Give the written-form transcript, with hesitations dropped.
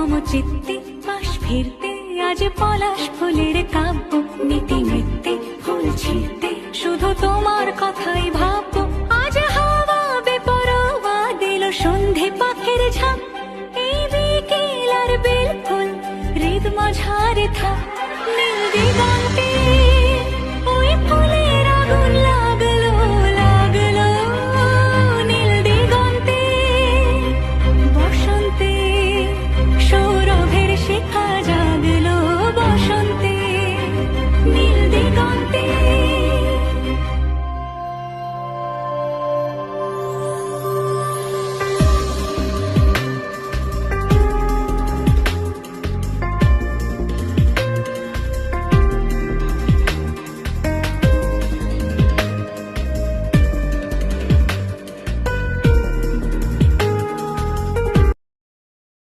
মম চিত্তে পাশ ফিরতে আজ পলাশ ফুলের কাব্য নীতি নৃত্যে ফুল ছিঁড়তে শুধু তোমার কথাই ভাববো। আজ হাওয়া বেপরোয়া দিল সন্ধে পাখির ঝাঁক, এই বিকেল আর বেল ফুল হৃদ মাঝারে থাক নীল দিগন্তে